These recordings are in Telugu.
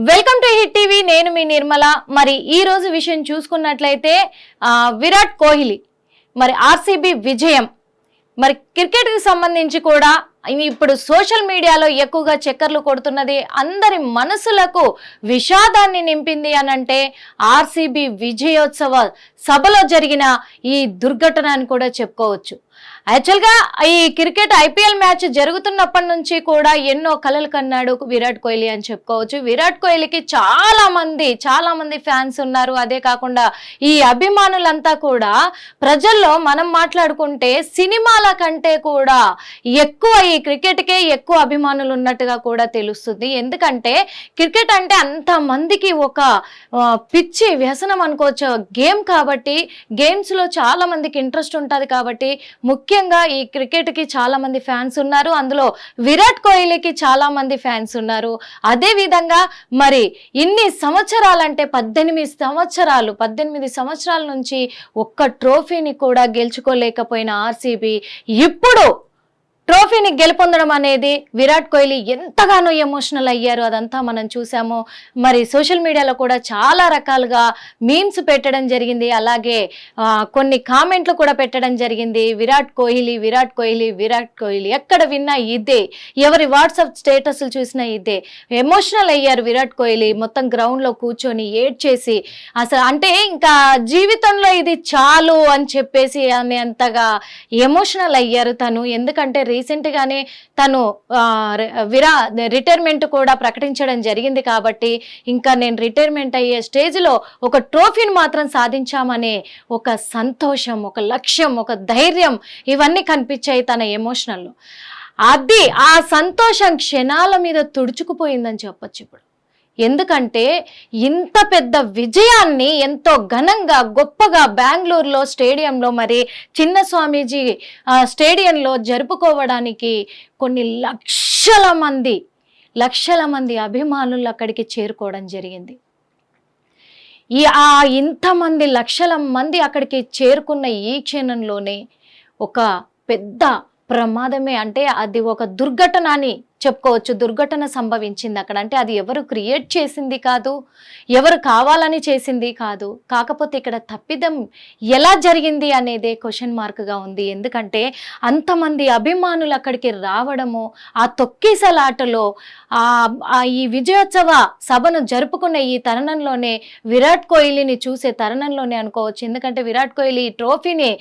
Welcome to hit TV. నేను మీ నిర్మల. మరి ఈ రోజు విషయం చూసుకున్నట్లయితే విరాట్ కోహ్లీ మరి ఆర్సీబీ విజయం, మరి క్రికెట్ కి సంబంధించి కూడా ఇప్పుడు సోషల్ మీడియాలో ఎక్కువగా చక్కర్లు కొడుతున్నది, అందరి మనసులకు విషాదాన్ని నింపింది అనంటే ఆర్సీబీ విజయోత్సవ సభలో జరిగిన ఈ దుర్ఘటన అని కూడా చెప్పుకోవచ్చు. యాక్చువల్గా ఈ క్రికెట్ ఐపీఎల్ మ్యాచ్ జరుగుతున్నప్పటి నుంచి కూడా ఎన్నో కలలు కన్నాడు విరాట్ కోహ్లీ అని చెప్పుకోవచ్చు. విరాట్ కోహ్లీకి చాలా మంది ఫ్యాన్స్ ఉన్నారు. అదే కాకుండా ఈ అభిమానులంతా కూడా ప్రజల్లో మనం మాట్లాడుకుంటే సినిమాల కంటే కూడా ఎక్కువ ఈ క్రికెట్కే ఎక్కువ అభిమానులు ఉన్నట్టుగా కూడా తెలుస్తుంది. ఎందుకంటే క్రికెట్ అంటే అంత మందికి ఒక పిచ్చి వ్యసనం అనుకోవచ్చు, గేమ్ కాబట్టి గేమ్స్ లో చాలా మందికి ఇంట్రెస్ట్ ఉంటుంది. కాబట్టి ముఖ్యంగా ఈ క్రికెట్ కి చాలా మంది ఫ్యాన్స్ ఉన్నారు. అందులో విరాట్ కోహ్లీకి చాలా మంది ఫ్యాన్స్ ఉన్నారు. అదే విధంగా మరి ఇన్ని సంవత్సరాలంటే 18 సంవత్సరాల నుంచి ఒక్క ట్రోఫీని కూడా గెలుచుకోలేకపోయిన ఆర్సీబీ ఇప్పుడు ట్రోఫీని గెలుపొందడం అనేది విరాట్ కోహ్లీ ఎంతగానో ఎమోషనల్ అయ్యారు. అదంతా మనం చూసాము. మరి సోషల్ మీడియాలో కూడా చాలా రకాలుగా మీమ్స్ పెట్టడం జరిగింది, అలాగే కొన్ని కామెంట్లు కూడా పెట్టడం జరిగింది. విరాట్ కోహ్లీ ఎక్కడ విన్నా ఇదే, ఎవరి వాట్సాప్ స్టేటస్లు చూసినా ఇదే. ఎమోషనల్ అయ్యారు విరాట్ కోహ్లీ. మొత్తం గ్రౌండ్లో కూర్చొని ఏడ్చేసి అసలు అంటే ఇంకా జీవితంలో ఇది చాలు అని చెప్పేసి అనేంతగా ఎమోషనల్ అయ్యారు తను. ఎందుకంటే రీసెంట్ గానే తను రిటైర్మెంట్ కూడా ప్రకటించడం జరిగింది. కాబట్టి ఇంకా నేను రిటైర్మెంట్ అయ్యే స్టేజ్ లో ఒక ట్రోఫీని మాత్రం సాధించామనే ఒక సంతోషం, ఒక లక్ష్యం, ఒక ధైర్యం ఇవన్నీ కనిపించాయి తన ఎమోషనల్. అది ఆ సంతోషం క్షణాల మీద తుడుచుకుపోయిందని చెప్పొచ్చు ఇప్పుడు. ఎందుకంటే ఇంత పెద్ద విజయాన్ని ఎంతో ఘనంగా గొప్పగా బెంగళూరులో స్టేడియంలో మరి చిన్న స్వామీజీ స్టేడియంలో జరుపుకోవడానికి కొన్ని లక్షల మంది అభిమానులు అక్కడికి చేరుకోవడం జరిగింది. ఇంతమంది లక్షల మంది అక్కడికి చేరుకున్న ఈ క్షణంలోనే ఒక పెద్ద ప్రమాదమే, అంటే అది ఒక దుర్ఘటన అని చెప్పుకోవచ్చు. దుర్ఘటన సంభవించింది అక్కడ. అంటే అది ఎవరు క్రియేట్ చేసింది కాదు, ఎవరు కావాలని చేసింది కాదు. కాకపోతే ఇక్కడ తప్పిదం ఎలా జరిగింది అనేదే క్వశ్చన్ మార్క్గా ఉంది. ఎందుకంటే అంతమంది అభిమానులు అక్కడికి రావడము, ఆ తొక్కిసలాటలో ఈ విజయోత్సవ సభను జరుపుకునే ఈ తరుణంలోనే, విరాట్ కోహ్లీని చూసే తరుణంలోనే అనుకోవచ్చు. ఎందుకంటే విరాట్ కోహ్లీ ట్రోఫీని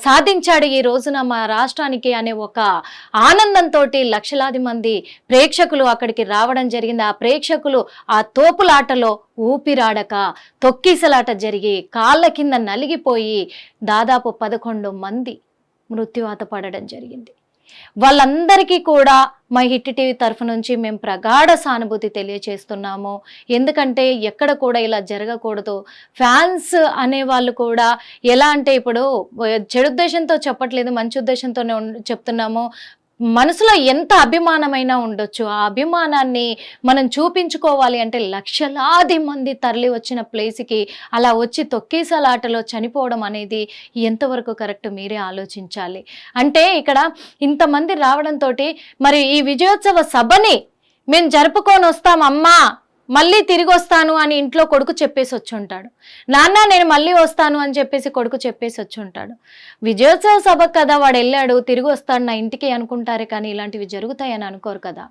సాధించాడు ఈ రోజున మా రాష్ట్రానికి అనే ఒక ఆనందంతో లక్షలాది మంది ప్రేక్షకులు అక్కడికి రావడం జరిగింది. ఆ ప్రేక్షకులు ఆ తోపులాటలో ఊపిరాడక తొక్కిసలాట జరిగి కాళ్ళ కింద నలిగిపోయి దాదాపు 11 మంది మృత్యువాత పడడం జరిగింది. వాళ్ళందరికీ కూడా మా హిట్ టీవీ తరఫు నుంచి మేము ప్రగాఢ సానుభూతి తెలియచేస్తున్నాము. ఎందుకంటే ఎక్కడ కూడా ఇలా జరగకూడదు. ఫ్యాన్స్ అనేవాళ్ళు కూడా ఎలా అంటే ఇప్పుడు చెడుద్దేశంతో చెప్పట్లేదు, మంచి ఉద్దేశంతోనే చెప్తున్నాము. మనసులో ఎంత అభిమానమైనా ఉండొచ్చు, ఆ అభిమానాన్ని మనం చూపించుకోవాలి అంటే లక్షలాది మంది తరలి వచ్చిన ప్లేస్కి అలా వచ్చి తొక్కేసలాటలో చనిపోవడం అనేది ఎంతవరకు కరెక్ట్ మీరే ఆలోచించాలి. అంటే ఇక్కడ ఇంతమంది రావడంతో మరి ఈ విజయోత్సవ సభని మేము జరుపుకొని వస్తాం అమ్మా, మళ్ళీ తిరిగి వస్తాను అని ఇంట్లో కొడుకు చెప్పేసి వచ్చి ఉంటాడు. నాన్న నేను మళ్ళీ వస్తాను అని చెప్పేసి కొడుకు చెప్పేసి వచ్చి ఉంటాడు. విజయోత్సవ సభకు కదా వాడు వెళ్ళాడు, తిరిగి వస్తాడు నా ఇంటికి అనుకుంటారే కానీ ఇలాంటివి జరుగుతాయని అనుకోరు కదా.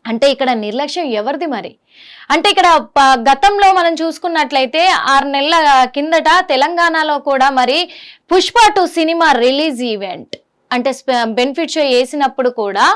అంటే ఇక్కడ నిర్లక్ష్యం ఎవరిది మరి? అంటే ఇక్కడ గతంలో మనం చూసుకున్నట్లయితే 6 నెలల కిందట తెలంగాణలో కూడా మరి పుష్ప 2 సినిమా రిలీజ్ ఈవెంట్ అంటే బెనిఫిట్ షో వేసినప్పుడు కూడా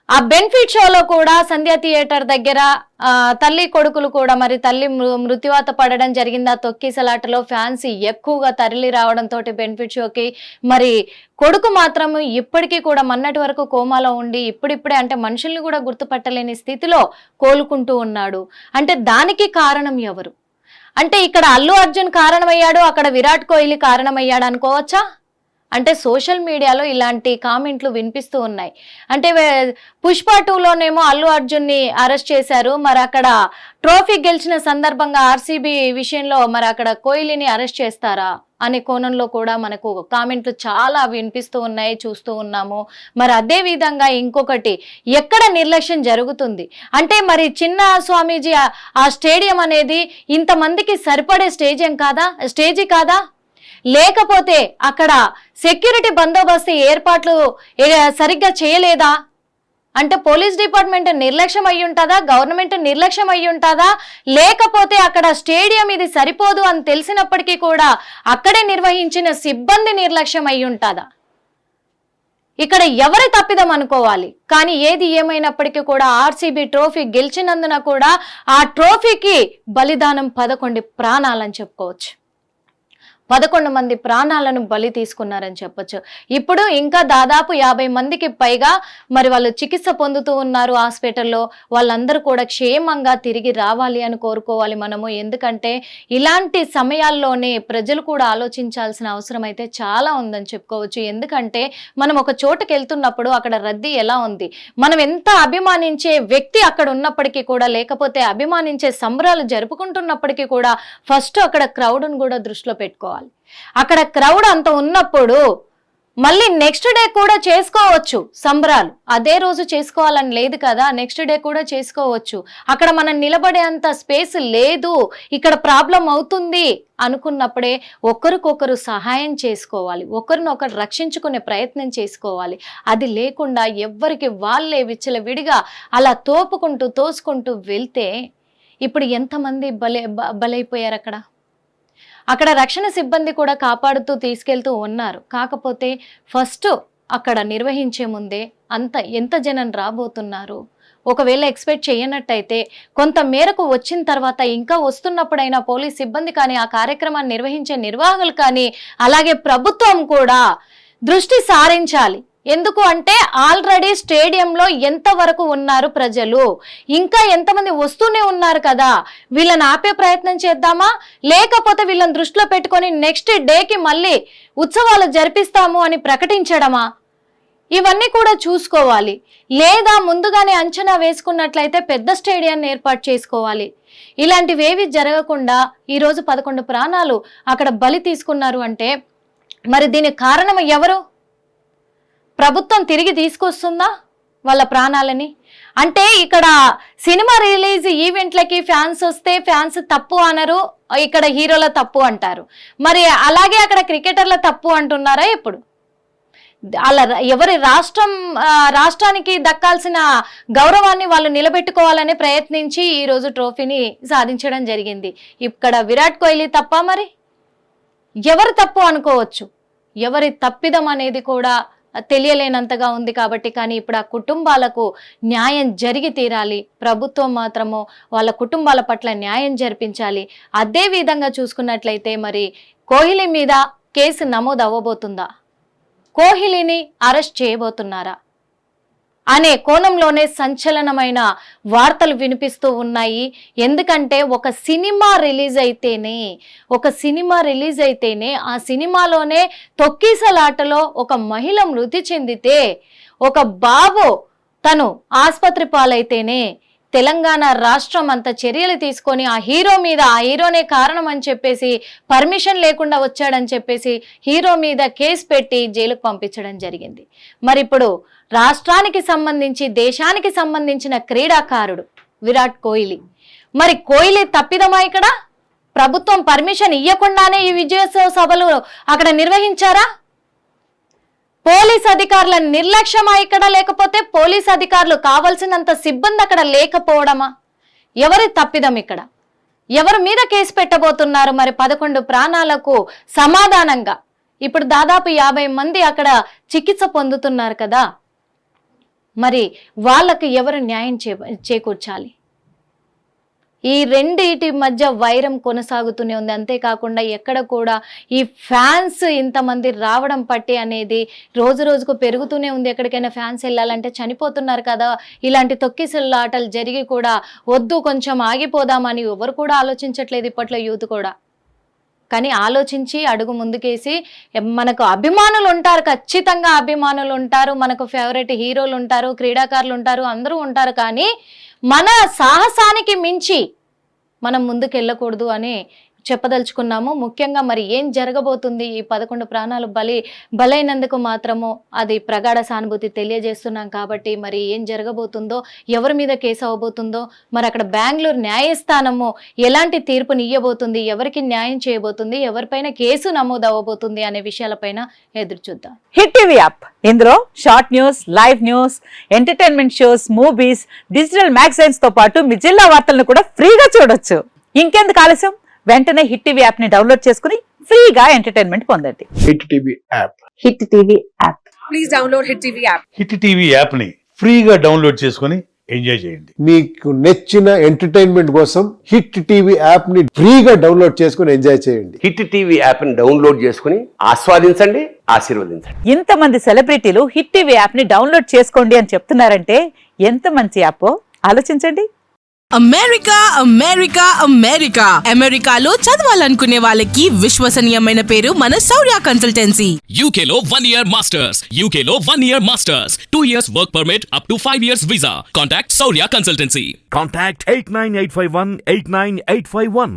ఆ బెనిఫిట్ షోలో కూడా సంధ్యా థియేటర్ దగ్గర తల్లి కొడుకులు కూడా మరి తల్లి మృత్యువాత పడడం జరిగింది. ఆ తొక్కిసలాటలో ఫ్యాన్స్ ఎక్కువగా తరలి రావడంతో బెనిఫిట్ షోకి మరి కొడుకు మాత్రం ఇప్పటికీ కూడా మొన్నటి వరకు కోమాలో ఉండి ఇప్పుడిప్పుడే అంటే మనుషుల్ని కూడా గుర్తుపట్టలేని స్థితిలో కోలుకుంటూ ఉన్నాడు. అంటే దానికి కారణం ఎవరు? అంటే ఇక్కడ అల్లు అర్జున్ కారణమయ్యాడు, అక్కడ విరాట్ కోహ్లీ కారణమయ్యాడు అనుకోవచ్చా? అంటే సోషల్ మీడియాలో ఇలాంటి కామెంట్లు వినిపిస్తూ ఉన్నాయి. అంటే పుష్ప 2లోనేమో అల్లు అర్జున్ని అరెస్ట్ చేశారు, మరి అక్కడ ట్రోఫీ గెలిచిన సందర్భంగా ఆర్సీబీ విషయంలో మరి అక్కడ కోహ్లీని అరెస్ట్ చేస్తారా అనే కోణంలో కూడా మనకు కామెంట్లు చాలా వినిపిస్తూ ఉన్నాయి, చూస్తూ ఉన్నాము. మరి అదే విధంగా ఇంకొకటి, ఎక్కడ నిర్లక్ష్యం జరుగుతుంది అంటే మరి చిన్న స్వామీజీ ఆ స్టేడియం అనేది ఇంతమందికి సరిపడే స్టేజీ కాదా? లేకపోతే అక్కడ సెక్యూరిటీ బందోబస్తు ఏర్పాట్లు సరిగ్గా చేయలేదా? అంటే పోలీస్ డిపార్ట్మెంట్ నిర్లక్ష్యం అయి ఉంటుందా, గవర్నమెంట్ నిర్లక్ష్యం అయి ఉంటుందా, లేకపోతే అక్కడ స్టేడియం ఇది సరిపోదు అని తెలిసినప్పటికీ కూడా అక్కడే నిర్వహించిన సిబ్బంది నిర్లక్ష్యం అయి ఉంటుందా? ఇక్కడ ఎవరి తప్పిదం అనుకోవాలి. కానీ ఏది ఏమైనప్పటికీ కూడా ఆర్సీబీ ట్రోఫీ గెలిచినందున కూడా ఆ ట్రోఫీకి బలిదానం 11 ప్రాణాలని చెప్పుకోవచ్చు. 11 మంది ప్రాణాలను బలి తీసుకున్నారని చెప్పొచ్చు. ఇప్పుడు ఇంకా దాదాపు 50 మందికి పైగా మరి వాళ్ళు చికిత్స పొందుతూ ఉన్నారు హాస్పిటల్లో. వాళ్ళందరూ కూడా క్షేమంగా తిరిగి రావాలి అని కోరుకోవాలి మనము. ఎందుకంటే ఇలాంటి సమయాల్లోనే ప్రజలు కూడా ఆలోచించాల్సిన అవసరం అయితే చాలా ఉందని చెప్పుకోవచ్చు. ఎందుకంటే మనం ఒక చోటుకి వెళ్తున్నప్పుడు అక్కడ రద్దీ ఎలా ఉంది, మనం ఎంత అభిమానించే వ్యక్తి అక్కడ ఉన్నప్పటికీ కూడా, లేకపోతే అభిమానించే సంబరాలు జరుపుకుంటున్నప్పటికీ కూడా ఫస్ట్ అక్కడ క్రౌడ్ను కూడా దృష్టిలో పెట్టుకోవాలి. అక్కడ క్రౌడ్ అంత ఉన్నప్పుడు మళ్ళీ నెక్స్ట్ డే కూడా చేసుకోవచ్చు సంబరాలు. అదే రోజు చేసుకోవాలని లేదు కదా, నెక్స్ట్ డే కూడా చేసుకోవచ్చు. అక్కడ మనం నిలబడేంత స్పేస్ లేదు, ఇక్కడ ప్రాబ్లం అవుతుంది అనుకున్నప్పుడే ఒకరికొకరు సహాయం చేసుకోవాలి, ఒకరినొకరు రక్షించుకునే ప్రయత్నం చేసుకోవాలి. అది లేకుండా ఎవ్వరికి వాళ్ళే విచ్చలవిడిగా అలా తోసుకుంటూ వెళ్తే ఇప్పుడు ఎంతమంది బలైపోయారు. అక్కడ రక్షణ సిబ్బంది కూడా కాపాడుతూ తీసుకెళ్తూ ఉన్నారు. కాకపోతే ఫస్ట్ అక్కడ నిర్వహించే ముందే ఎంత జనం రాబోతున్నారు, ఒకవేళ ఎక్స్పెక్ట్ చేయనట్టయితే కొంత మేరకు వచ్చిన తర్వాత ఇంకా వస్తున్నప్పుడైనా పోలీస్ సిబ్బంది కానీ, ఆ కార్యక్రమాన్ని నిర్వహించే నిర్వాహకులు కానీ, అలాగే ప్రభుత్వం కూడా దృష్టి సారించాలి. ఎందుకు అంటే ఆల్రెడీ స్టేడియంలో ఎంతవరకు ఉన్నారు ప్రజలు, ఇంకా ఎంతమంది వస్తూనే ఉన్నారు కదా, వీళ్ళని ఆపే ప్రయత్నం చేద్దామా, లేకపోతే వీళ్ళని దృష్టిలో పెట్టుకొని నెక్స్ట్ డేకి మళ్ళీ ఉత్సవాలు జరిపిస్తాము అని ప్రకటించడమా? ఇవన్నీ కూడా చూసుకోవాలి. లేదా ముందుగానే అంచనా వేసుకున్నట్లయితే పెద్ద స్టేడియాన్ని ఏర్పాటు చేసుకోవాలి. ఇలాంటివేవి జరగకుండా ఈరోజు 11 ప్రాణాలు అక్కడ బలి తీసుకున్నారు అంటే మరి దీనికి కారణం ఎవరు? ప్రభుత్వం తిరిగి తీసుకొస్తుందా వాళ్ళ ప్రాణాలని? అంటే ఇక్కడ సినిమా రిలీజ్ ఈవెంట్లకి ఫ్యాన్స్ వస్తే ఫ్యాన్స్ తప్పు అనరు, ఇక్కడ హీరోల తప్పు అంటారు. మరి అలాగే అక్కడ క్రికెటర్ల తప్పు అంటున్నారా? ఇప్పుడు అలా ఎవరి రాష్ట్రానికి దక్కాల్సిన గౌరవాన్ని వాళ్ళు నిలబెట్టుకోవాలని ప్రయత్నించి ఈరోజు ట్రోఫీని సాధించడం జరిగింది. ఇక్కడ విరాట్ కోహ్లీ తప్ప? మరి ఎవరు తప్పు అనుకోవచ్చు? ఎవరి తప్పిదం అనేది కూడా తెలియలేనంతగా ఉంది కాబట్టి. కానీ ఇప్పుడు ఆ కుటుంబాలకు న్యాయం జరిగి తీరాలి. ప్రభుత్వం మాత్రము వాళ్ళ కుటుంబాల పట్ల న్యాయం జరిపించాలి. అదే విధంగా చూసుకున్నట్లయితే మరి కోహ్లీ మీద కేసు నమోదు అవ్వబోతుందా, కోహ్లీని అరెస్ట్ చేయబోతున్నారా అనే కోణంలోనే సంచలనమైన వార్తలు వినిపిస్తూ ఉన్నాయి. ఎందుకంటే ఒక సినిమా రిలీజ్ అయితేనే ఆ సినిమాలోనే తొక్కిసలాటలో ఒక మహిళ మృతి చెందితే, ఒక బాబు తను ఆసుపత్రి పాలైతేనే తెలంగాణ రాష్ట్రం అంత చర్యలు తీసుకొని ఆ హీరోనే కారణం అని చెప్పేసి, పర్మిషన్ లేకుండా వచ్చాడని చెప్పేసి హీరో మీద కేసు పెట్టి జైలుకు పంపించడం జరిగింది. మరి ఇప్పుడు రాష్ట్రానికి సంబంధించి, దేశానికి సంబంధించిన క్రీడాకారుడు విరాట్ కోహ్లీ, మరి కోహ్లీ తప్పిదమా? ఇక్కడ ప్రభుత్వం పర్మిషన్ ఇవ్వకుండానే ఈ విజయోత్సవ సభలు అక్కడ నిర్వహించారా? పోలీస్ అధికారుల నిర్లక్ష్యమా ఇక్కడ? లేకపోతే పోలీస్ అధికారులు కావాల్సినంత సిబ్బంది అక్కడ లేకపోవడమా? ఎవరి తప్పిదం ఇక్కడ? ఎవరి మీద కేసు పెట్టబోతున్నారు? మరి 11 ప్రాణాలకు సమాధానంగా ఇప్పుడు దాదాపు 50 మంది అక్కడ చికిత్స పొందుతున్నారు కదా, మరి వాళ్ళకి ఎవరు న్యాయం చేకూర్చాలి? ఈ రెండిటి మధ్య వైరం కొనసాగుతూనే ఉంది. అంతేకాకుండా ఎక్కడ కూడా ఈ ఫ్యాన్స్ ఇంతమంది రావడం పట్టి అనేది రోజు రోజుకు పెరుగుతూనే ఉంది. ఎక్కడికైనా ఫ్యాన్స్ వెళ్ళాలంటే చనిపోతున్నారు కదా. ఇలాంటి తొక్కిసలాటలు జరిగి కూడా వద్దు, కొంచెం ఆగిపోదామని ఎవరు కూడా ఆలోచించట్లేదు ఇప్పట్లో యూత్ కూడా. కానీ ఆలోచించి అడుగు ముందుకేసి మనకు అభిమానులు ఉంటారు, ఖచ్చితంగా అభిమానులు ఉంటారు, మనకు ఫేవరెట్ హీరోలు ఉంటారు, క్రీడాకారులు ఉంటారు, అందరూ ఉంటారు. కానీ మన సాహసానికి మించి మనం ముందుకు వెళ్ళకూడదు అని చెప్పదలుచుకున్నాము. ముఖ్యంగా మరి ఏం జరగబోతుంది, ఈ 11 ప్రాణాలు బలైనందుకు మాత్రము అది ప్రగాఢ సానుభూతి తెలియజేస్తున్నాం. కాబట్టి మరి ఏం జరగబోతుందో, ఎవరి మీద కేసు అవ్వబోతుందో, మరి అక్కడ బెంగళూరు న్యాయస్థానము ఎలాంటి తీర్పుని ఇవ్వబోతుంది, ఎవరికి న్యాయం చేయబోతుంది, ఎవరిపైన కేసు నమోదు అవ్వబోతుంది అనే విషయాలపైన ఎదురు చూద్దాం. హిట్ టీవీ యాప్, ఇందులో short news, live news, entertainment shows, movies, digital magazines తో పాటు మీ జిల్లా వార్తలను కూడా ఫ్రీగా చూడొచ్చు. ఇంకెందుకు ఆలస్యం, వెంటనే హిట్ టీవీ యాప్ ని డౌన్లోడ్ చేసుకుని ఫ్రీగా ఎంటర్టైన్మెంట్ పొందండి. Hit TV app. Hit TV app. Please download hit TV app. Hit TV app ని ఫ్రీగా డౌన్లోడ్ చేసుకుని ఎంజాయ్ చేయండి. మీకు నచ్చిన ఎంటర్టైన్మెంట్ కోసం హిట్ టీవీ యాప్ ని ఫ్రీగా డౌన్లోడ్ చేసుకుని ఎంజాయ్ చేయండి. హిట్ టీవీ యాప్ ని డౌన్లోడ్ చేసుకుని ఆస్వాదించండి, ఆశీర్వదించండి. ఇంతమంది సెలబ్రిటీలు హిట్ టీవీ యాప్ ని డౌన్లోడ్ చేసుకోండి అని చెప్తున్నారంటే ఎంత మంచి యాప్ ఆలోచించండి. అమెరికా అమెరికా అమెరికా అమెరికాలో చదవాలనుకునే వాళ్ళకి విశ్వసనీయమైన పేరు మన శౌర్య కన్సల్టెన్సీ. UK లో 1 year masters, UK లో 1 year masters, 2 years work permit up to 5 years visa. Contact Saurya Consultancy. Contact 89851 89851.